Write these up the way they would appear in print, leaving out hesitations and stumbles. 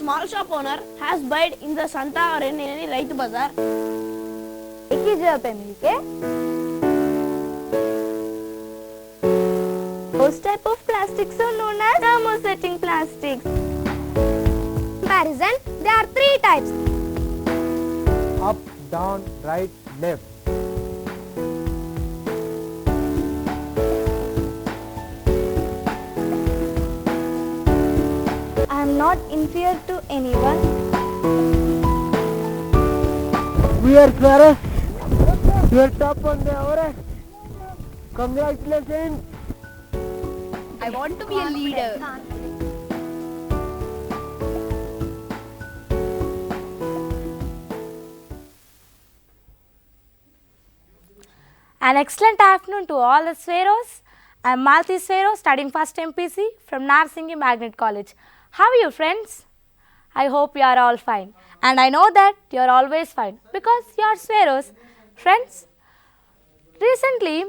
small shop owner has bought in the Santa or in any Raitu Bazaar. एक ही जगह पे मिलके those type of plastics are known as thermosetting plastics. Comparison, there are 3 types: up, down, right, left. I am not inferior to anyone. We are Clarus. You are top on the hour. Congratulations. I want to be a leader. An excellent afternoon to all the S.WREIS. I am S.Malathi studying first MPC from Narsingi Magnet College. How are you, friends? I hope you are all fine, and I know that you are always fine because you are S.WREIS. Friends, recently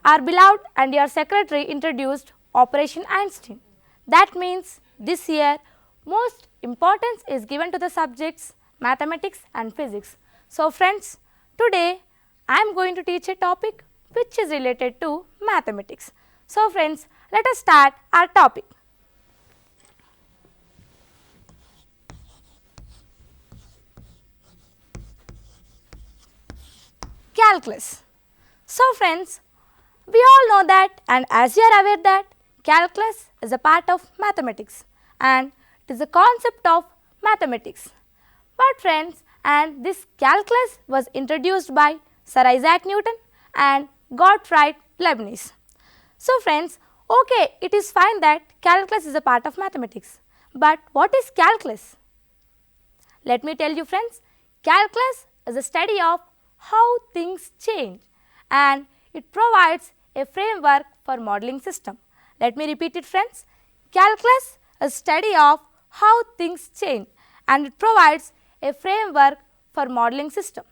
our beloved and your secretary introduced Operation Einstein. That means this year most importance is given to the subjects mathematics and physics. So friends, today I am going to teach a topic which is related to mathematics. So friends, let us start our topic. Calculus. So friends, we all know that, and as you are aware that calculus is a part of mathematics and it is a concept of mathematics. But friends, and this calculus was introduced by Sir Isaac Newton and Gottfried Leibniz. So friends, okay, it is fine that calculus is a part of mathematics, but what is calculus? Let me tell you friends, calculus is a study of how things change and it provides a framework for modeling system. Let me repeat it friends, calculus is a study of how things change and it provides a framework for modeling system.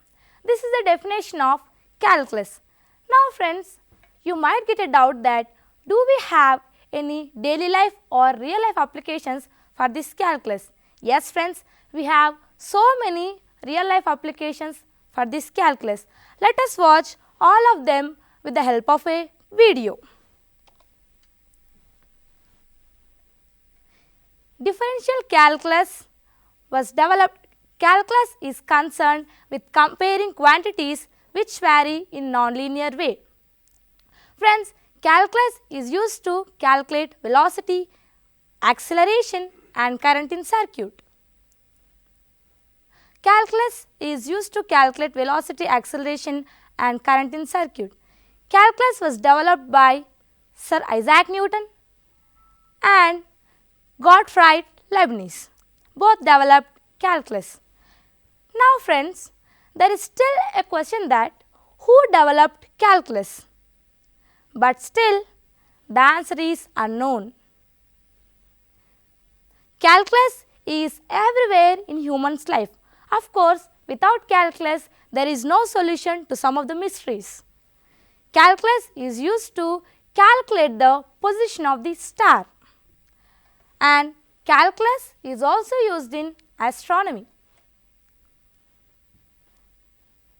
This is the definition of calculus. Now friends, you might get a doubt that do we have any daily life or real life applications for this calculus? Yes friends, we have so many real life applications for this calculus. Let us watch all of them with the help of a video. Differential calculus was developed. Calculus is concerned with comparing quantities which vary in nonlinear way. Friends, calculus is used to calculate velocity, acceleration and current in circuit. Calculus is used to calculate velocity, acceleration and current in circuit. Calculus was developed by Sir Isaac Newton and Gottfried Leibniz. Both developed calculus. Now friends, there is still a question that who developed calculus? But still the answer is unknown. Calculus is everywhere in human's life. Of course, without calculus, there is no solution to some of the mysteries. Calculus is used to calculate the position of the star, and calculus is also used in astronomy.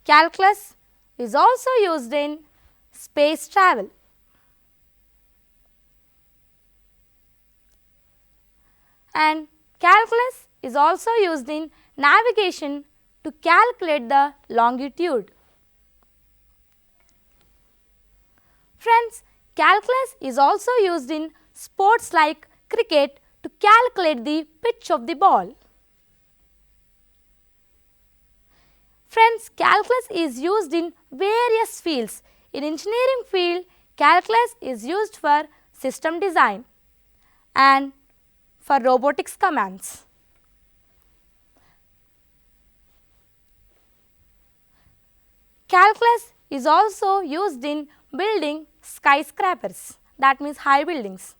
Calculus is also used in space travel. And calculus is also used in navigation to calculate the longitude. Friends, calculus is also used in sports like cricket to calculate the pitch of the ball. Friends, calculus is used in various fields. In engineering field, calculus is used for system design and for robotics commands. Calculus is also used in building skyscrapers, that means high buildings.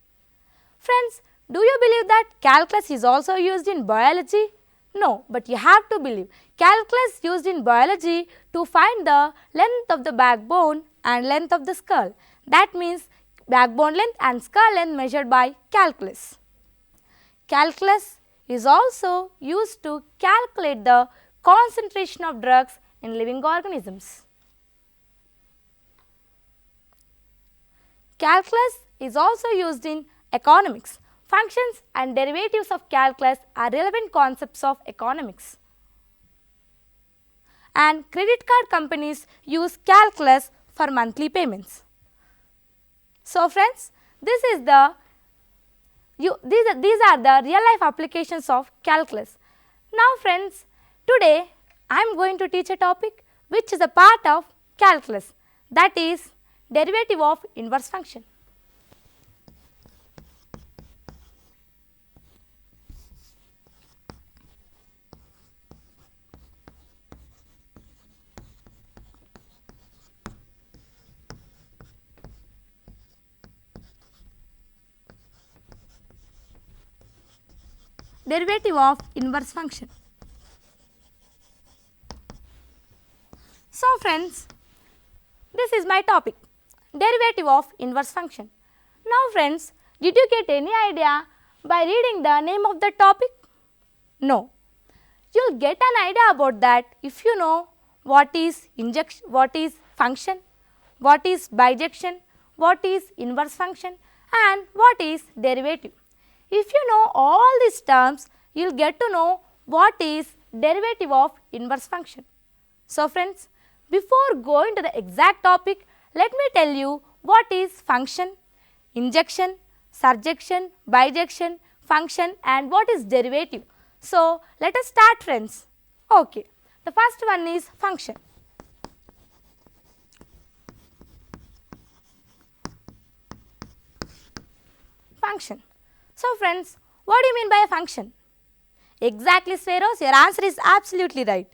Friends, do you believe that calculus is also used in biology? No, but you have to believe. Calculus used in biology to find the length of the backbone and length of the skull. That means backbone length and skull length measured by calculus. Calculus is also used to calculate the concentration of drugs in living organisms. Calculus is also used in economics. Functions and derivatives of calculus are relevant concepts of economics. And credit card companies use calculus for monthly payments. So friends, these are the real life applications of calculus. Now friends, today I am going to teach a topic which is a part of calculus, that is derivative of inverse function. Derivative of inverse function. So friends, this is my topic, derivative of inverse function. Now friends, did you get any idea by reading the name of the topic? No. You will get an idea about that if you know what is injection, what is function, what is bijection, what is inverse function, and what is derivative. If you know all these terms, you will get to know what is derivative of inverse function. So friends, before going to the exact topic, let me tell you what is function, injection, surjection, bijection, function, and what is derivative. So let us start friends. Okay, the first one is function. Function. So friends, what do you mean by a function? Exactly Sweros, your answer is absolutely right.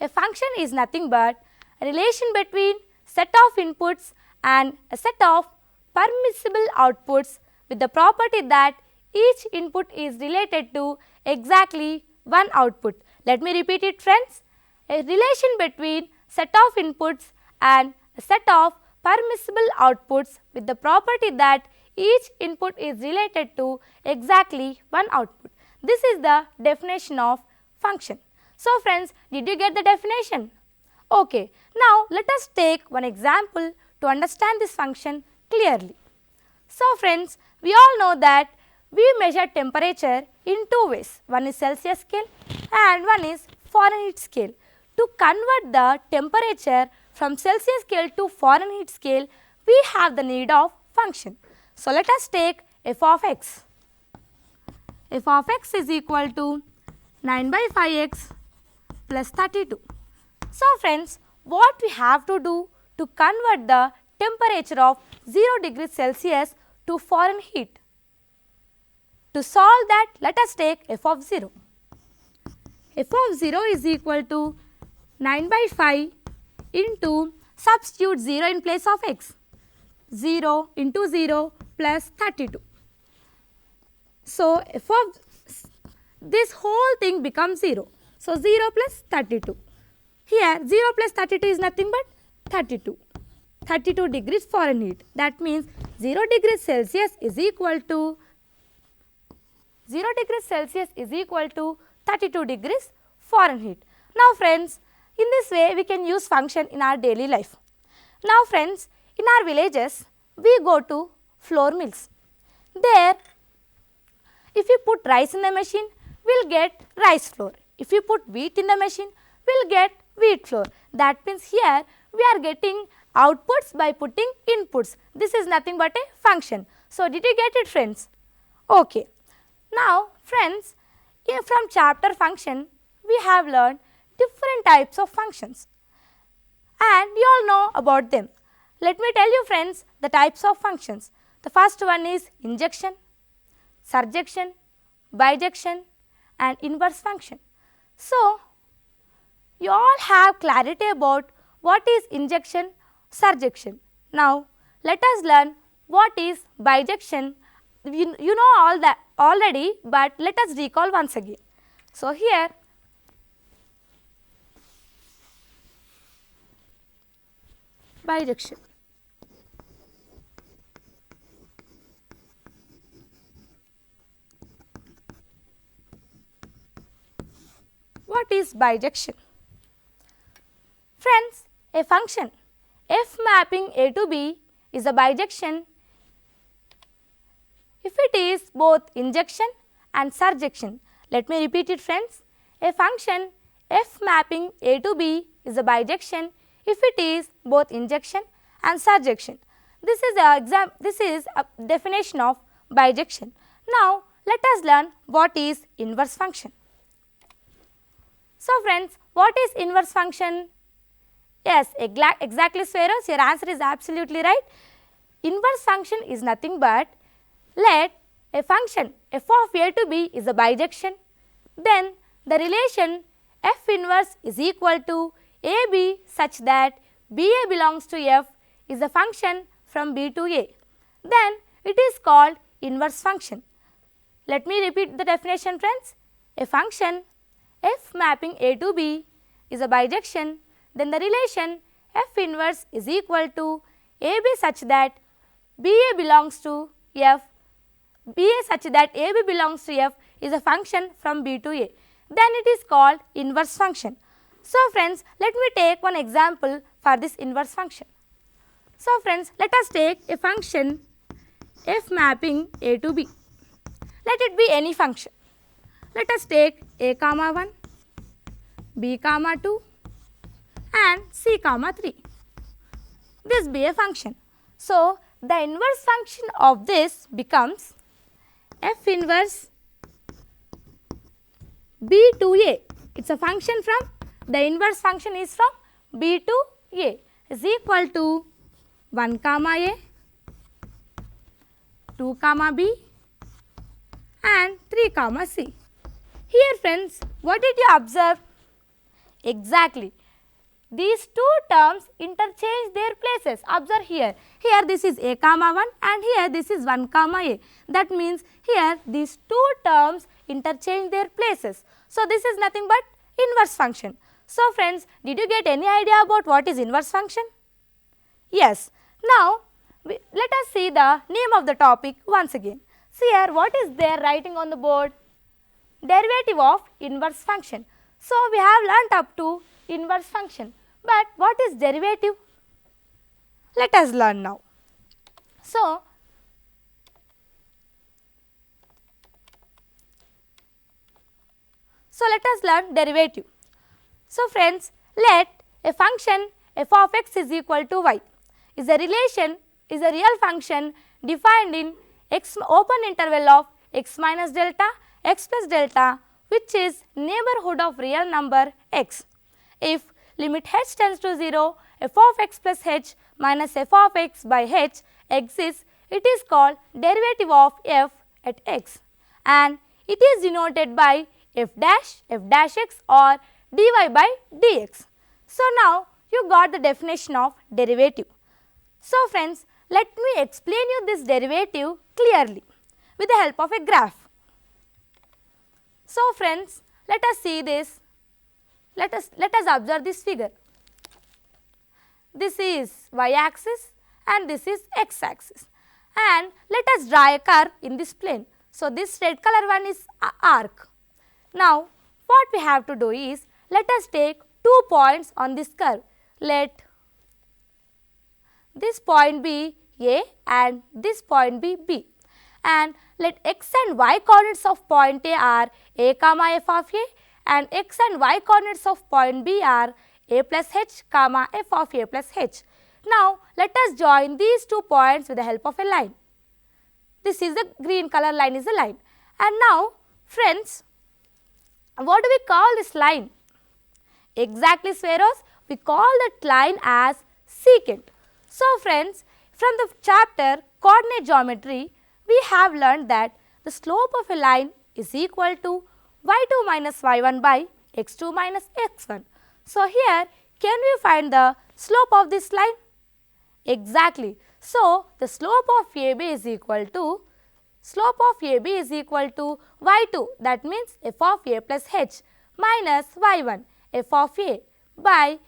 A function is nothing but a relation between set of inputs and a set of permissible outputs with the property that each input is related to exactly one output. Let me repeat it friends. A relation between set of inputs and a set of permissible outputs with the property that each input is related to exactly one output. This is the definition of function. So friends, did you get the definition? Okay, now let us take one example to understand this function clearly. So friends, we all know that we measure temperature in two ways. One is Celsius scale and one is Fahrenheit scale. To convert the temperature from Celsius scale to Fahrenheit scale, we have the need of function. So let us take f of x. F of x is equal to 9 by 5x plus 32. So friends, what we have to do to convert the temperature of 0 degrees Celsius to Fahrenheit? To solve that, let us take f of 0. F of 0 is equal to 9 by 5 into, substitute 0 in place of x, 0 into 0 plus 32. So f of this whole thing becomes 0. So 0 plus 32. Here 0 plus 32 is nothing but 32. 32 degrees Fahrenheit. That means 0 degrees Celsius is equal to 32 degrees Fahrenheit. Now friends, in this way we can use function in our daily life. Now friends, in our villages we go to flour mills. There, if you put rice in the machine, we will get rice flour. If you put wheat in the machine, we will get wheat flour. That means here we are getting outputs by putting inputs. This is nothing but a function. So did you get it friends? Okay. Now friends, from chapter function, we have learned different types of functions and you all know about them. Let me tell you friends the types of functions. The first one is injection, surjection, bijection and inverse function. So, you all have clarity about what is injection, surjection. Now, let us learn what is bijection. You know all that already, but let us recall once again. So, here bijection. its bijection. Friends, a function f mapping A to B is a bijection if it is both injection and surjection. Let me repeat it, friends. A function f mapping A to B is a bijection if it is both injection and surjection. This is a definition of bijection. Now, let us learn what is inverse function. So, friends, what is inverse function? Yes, exactly, Sweros, your answer is absolutely right. Inverse function is nothing but, let a function f of A to B is a bijection, then the relation f inverse is equal to AB such that BA belongs to f is a function from B to A. Then it is called inverse function. Let me repeat the definition, friends. A function f mapping A to B is a bijection, then the relation f inverse is equal to AB such that BA belongs to f is a function from B to A. Then it is called inverse function. So, friends, let me take one example for this inverse function. So, friends, let us take a function f mapping A to B. Let it be any function. Let us take A comma 1, B comma 2 and C comma 3. This be a function. So, the inverse function of this becomes f inverse B to A. It is a function from, the inverse function is from B to A is equal to 1 comma A, 2 comma B and 3 comma C. Here, friends, what did you observe? Exactly. These two terms interchange their places. Observe here. Here this is A comma 1 and here this is 1 comma A. That means here these two terms interchange their places. So, this is nothing but inverse function. So, friends, did you get any idea about what is inverse function? Yes. Now, let us see the name of the topic once again. See here, what is there writing on the board? Derivative of inverse function. So, we have learnt up to inverse function. But what is derivative? Let us learn now. So, let us learn derivative. So, friends, let a function f of x is equal to y is a real function defined in x open interval of x minus delta, x plus delta, which is neighborhood of real number x. If limit h tends to 0, f of x plus h minus f of x by h exists, it is called derivative of f at x, and it is denoted by f dash x or dy by dx. So, now you got the definition of derivative. So, friends, let me explain you this derivative clearly with the help of a graph. So, friends, let us see this. Let us observe this figure. This is y axis and this is x axis, and let us draw a curve in this plane. So, this red color one is arc. Now, what we have to do is, let us take 2 points on this curve. Let this point be A and this point be B, and let x and y coordinates of point A are a comma f of A and x and y coordinates of point B are a plus h comma f of a plus h. Now, let us join these 2 points with the help of a line. This is the green color line is a line, and now, friends, what do we call this line? Exactly, Sweros, we call that line as secant. So, friends, from the chapter coordinate geometry, we have learned that the slope of a line is equal to y2 minus y1 by x2 minus x1. So, here can we find the slope of this line? Exactly. So, the slope of AB is equal to y2, that means f of a plus h minus y1 f of a by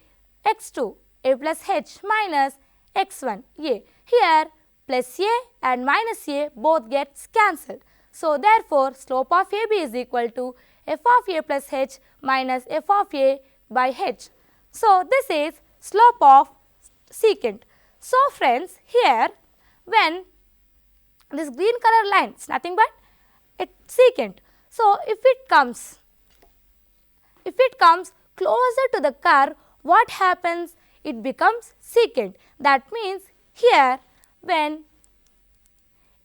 x2 a plus h minus x1 a. Here plus a and minus a both gets cancelled. So, therefore, slope of AB is equal to f of a plus h minus f of a by h. So, this is slope of secant. So, friends, here when this green color line is nothing but it's secant. So, if it comes closer to the curve, what happens? It becomes secant. That means here when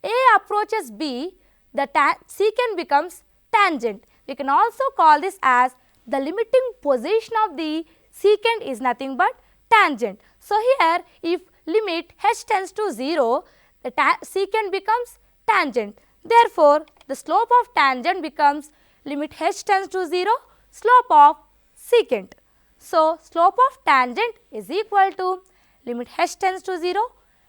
A approaches B, the secant becomes tangent. We can also call this as the limiting position of the secant is nothing but tangent. So, here if limit h tends to 0, the secant becomes tangent. Therefore, the slope of tangent becomes limit h tends to 0, slope of secant. So, slope of tangent is equal to limit h tends to 0,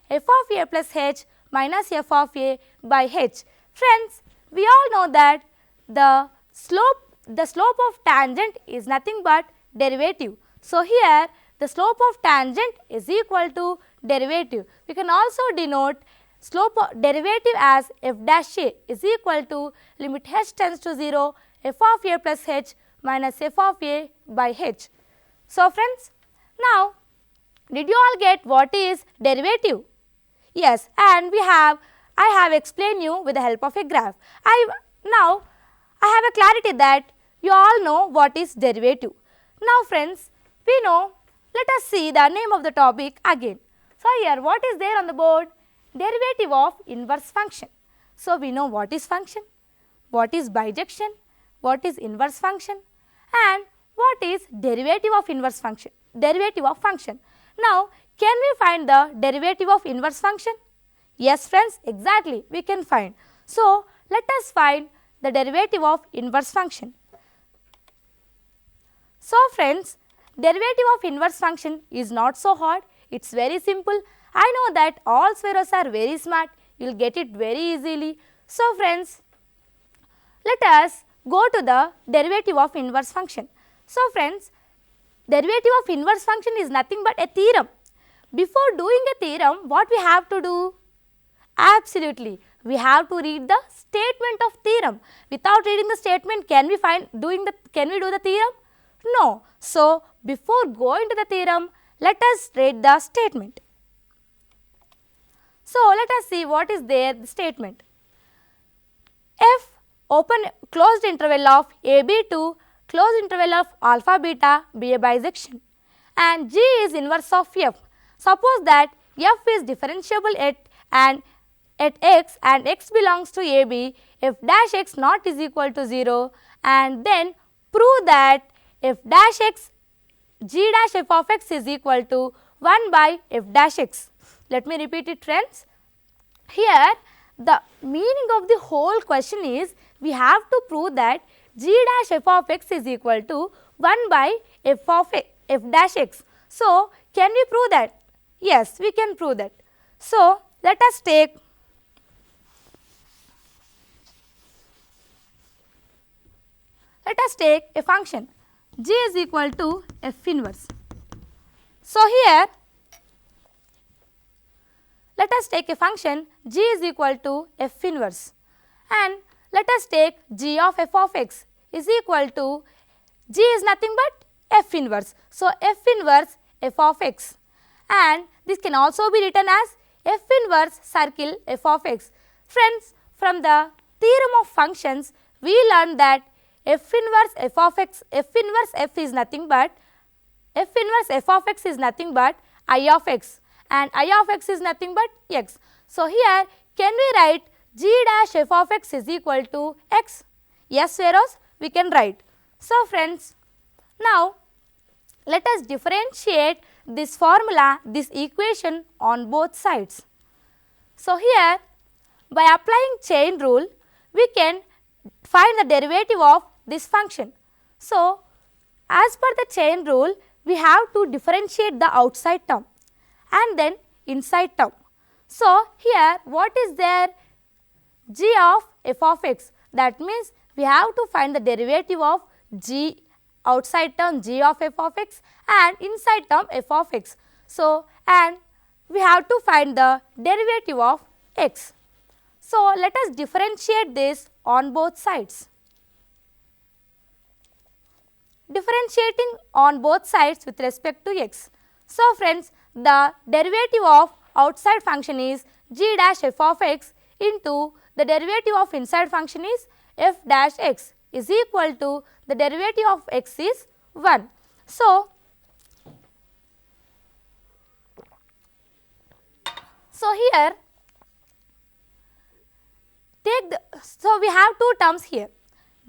f of a plus h minus f of a by h. Friends, we all know that the slope of tangent is nothing but derivative. So, here the slope of tangent is equal to derivative. We can also denote slope of derivative as f dash a is equal to limit h tends to 0, f of a plus h minus f of a by h. So, friends, now did you all get what is derivative? Yes, and I have explained you with the help of a graph. Now I have a clarity that you all know what is derivative. Now, friends, we know, let us see the name of the topic again. So, here what is there on the board? Derivative of inverse function. So, we know what is function, what is bijection, what is inverse function, and what is derivative of inverse function, derivative of function. Now, can we find the derivative of inverse function? Yes, friends, exactly, we can find. So, let us find the derivative of inverse function. So, friends, derivative of inverse function is not so hard, it is very simple. I know that all spheros are very smart, you will get it very easily. So, friends, let us go to the derivative of inverse function. So, friends, derivative of inverse function is nothing but a theorem. Before doing a theorem, what we have to do? Absolutely, we have to read the statement of theorem. Without reading the statement, can we do the theorem? No. So, before going to the theorem, let us read the statement. So, let us see what is there the statement. F open closed interval of AB to closed interval of alpha beta be a bisection and G is inverse of F. Suppose that F is differentiable at x and x belongs to AB, f dash x not is equal to 0, and then prove that f dash x g dash f of x is equal to 1 by f dash x. Let me repeat it, friends. Here the meaning of the whole question is we have to prove that g dash f of x is equal to 1 by f dash x. So, can we prove that? Yes, we can prove that. So, let us take a function g is equal to f inverse. So, here let us take a function g is equal to f inverse and let us take g of f of x is equal to g is nothing but f inverse. So, f inverse f of x, and this can also be written as f inverse circle f of x. Friends, from the theorem of functions, we learned that f inverse f of x, f inverse f is nothing but f inverse f of x is nothing but I of x, and I of x is nothing but x. So, here can we write g dash f of x is equal to x? Yes, whereas we can write. So, friends, now let us differentiate this formula, this equation on both sides. So, here by applying chain rule, we can find the derivative of this function. So, as per the chain rule, we have to differentiate the outside term and then inside term. So, here what is there? G of f of x, that means we have to find the derivative of g outside term g of f of x and inside term f of x. So, and we have to find the derivative of x. So, let us differentiate this on both sides. differentiating on both sides with respect to x. So, friends, the derivative of outside function is g dash f of x into the derivative of inside function is f dash x is equal to the derivative of x is 1. So, here so we have two terms here,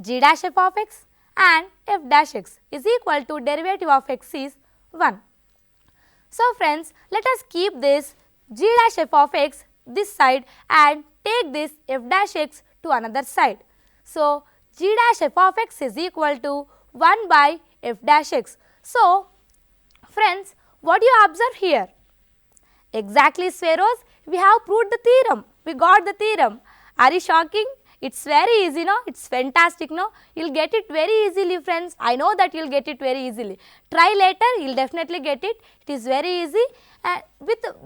g dash f of x and f dash x is equal to derivative of x is 1. So, friends, let us keep this g dash f of x this side and take this f dash x to another side. So, g dash f of x is equal to 1 by f dash x. So, friends, what do you observe here? Exactly, Sweros, we have proved the theorem, we got the theorem. Are you shocking? It's very easy, no? It's fantastic, no? You will get it very easily, friends. I know that you will get it very easily. Try later, you will definitely get it. It is very easy, and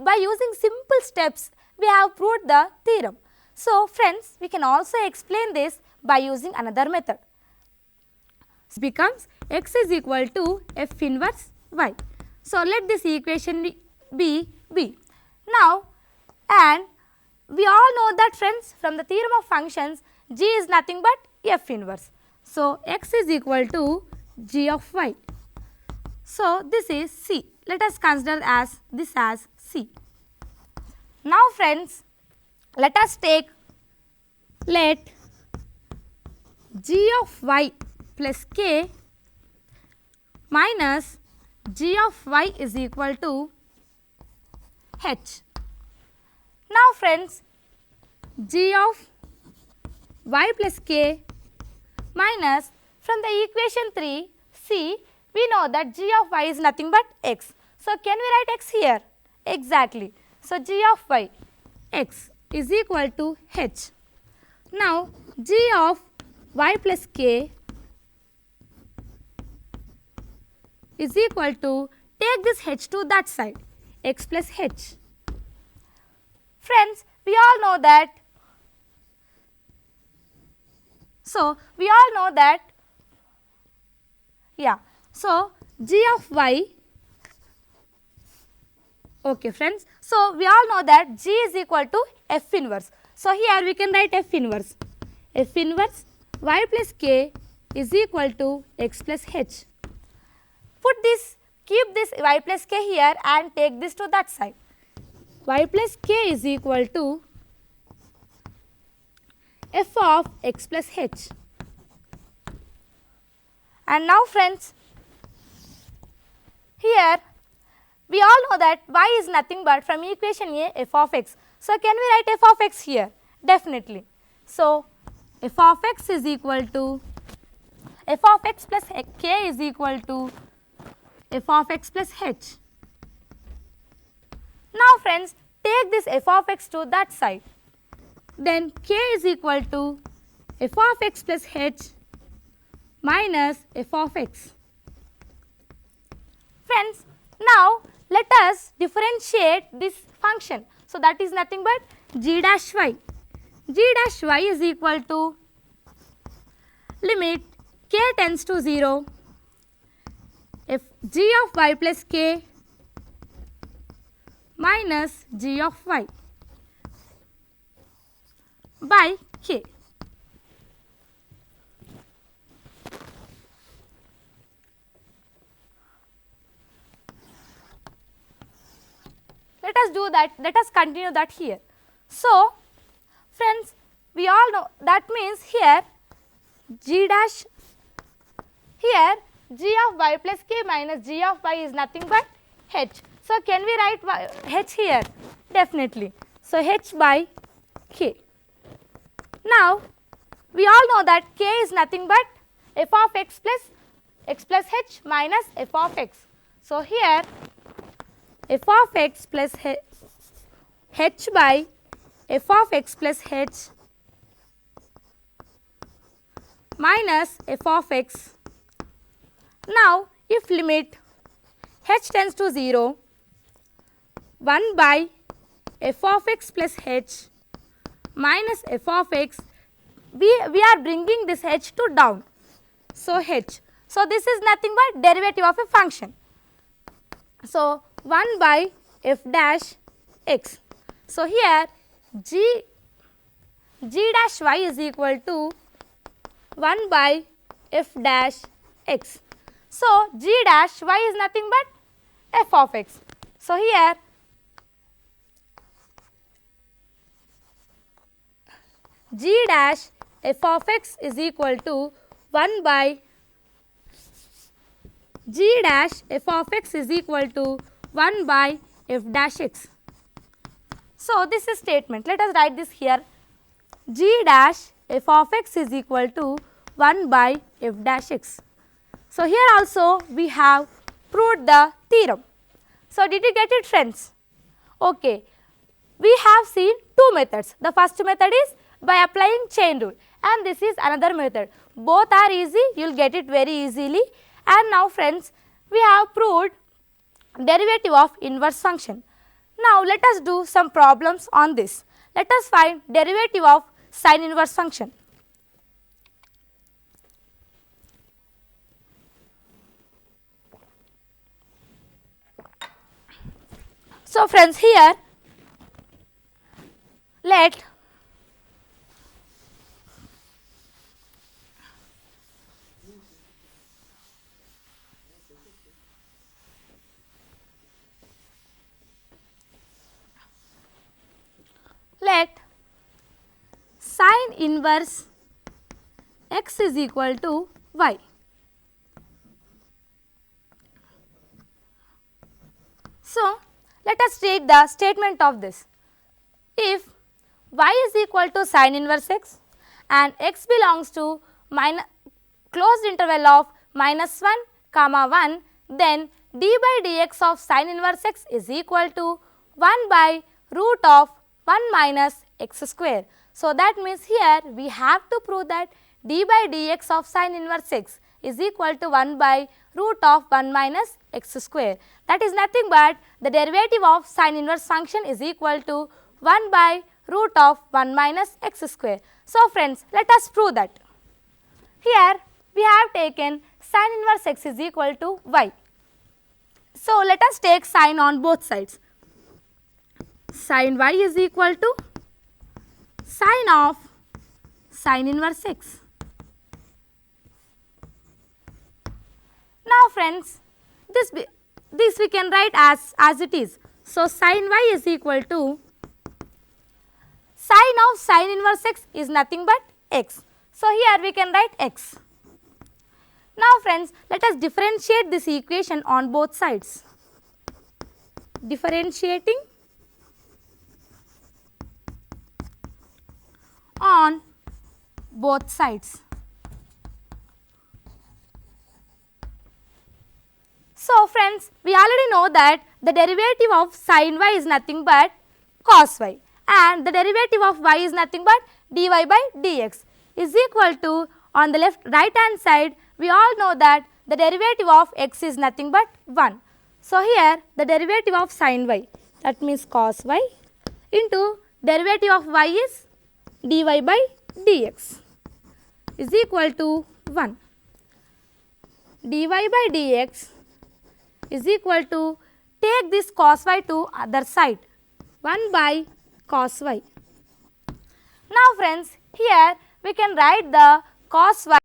by using simple steps, we have proved the theorem. So, friends, we can also explain this by using another method. It becomes x is equal to f inverse y. So, let this equation be b. Now, and we all know that, friends, from the theorem of functions, g is nothing but f inverse. So, x is equal to g of y. So, this is c. Let us consider this as c. Now, friends, let us take, let g of y plus k minus g of y is equal to h. Now, friends, g of y plus k minus, from the equation 3 c, we know that g of y is nothing but x. So, can we write x here? Exactly. So, g of y x is equal to h. Now, g of y plus k is equal to, take this h to that side, x plus h. Friends, we all know that, so g of y, okay, friends, so we all know that g is equal to f inverse. So, here we can write f inverse y plus k is equal to x plus h. Put this, keep this y plus k here and take this to that side. Y plus k is equal to f of x plus h. And now, friends, here we all know that y is nothing but, from equation A, f of x. So, can we write f of x here? Definitely. So, f of x is equal to, f of x plus k is equal to f of x plus h. Now, friends, take this f of x to that side. Then k is equal to f of x plus h minus f of x. Friends, now let us differentiate this function. So, that is nothing but g dash y. G dash y is equal to limit k tends to 0 f g of y plus k minus g of y by k. Let us do that, let us continue that here. So, friends, we all know that means here g dash, here g of y plus k minus g of y is nothing but h. So, can we write h here? Definitely. So, h by k. Now, we all know that k is nothing but f of x plus h minus f of x. So, here f of x plus h by f of x plus h minus f of x. Now, if limit h tends to 0, 1 by f of x plus h minus f of x, we are bringing this h to down. So, h. So, this is nothing but derivative of a function. So, 1 by f dash x. So, here g dash y is equal to 1 by f dash x. So, g dash y is nothing but f of x. So, here g dash f of x is equal to 1 by g dash f of x is equal to 1 by f dash x. So, this is statement. Let us write this here. G dash f of x is equal to 1 by f dash x. So, here also we have proved the theorem. So, did you get it, friends? Okay. We have seen two methods. The first method is by applying chain rule, and this is another method. Both are easy, you will get it very easily. And now, friends, we have proved derivative of inverse function. Now, let us do some problems on this. Let us find derivative of sine inverse function. So, friends, here let sine inverse x is equal to y. So, let us take the statement of this. If y is equal to sine inverse x and x belongs to closed interval of -1 comma 1, then d by dx of sine inverse x is equal to 1 by root of 1 minus x square. So, that means here we have to prove that d by dx of sine inverse x is equal to 1 by root of 1 minus x square. That is nothing but the derivative of sine inverse function is equal to 1 by root of 1 minus x square. So, friends, let us prove that. Here we have taken sine inverse x is equal to y. So, let us take sine on both sides. Sine y is equal to sine of sine inverse x. Now, friends, this we can write as it is. So, sine y is equal to sine of sine inverse x is nothing but x. So, here we can write x. Now, friends, let us differentiate this equation on both sides. Differentiating on both sides. So, friends, we already know that the derivative of sine y is nothing but cos y, and the derivative of y is nothing but dy by dx is equal to, on the right hand side, we all know that the derivative of x is nothing but 1. So, here the derivative of sine y, that means cos y, into derivative of y is dy by dx is equal to 1. dy by dx is equal to, take this cos y to other side, 1 by cos y. Now, friends, here we can write the cos y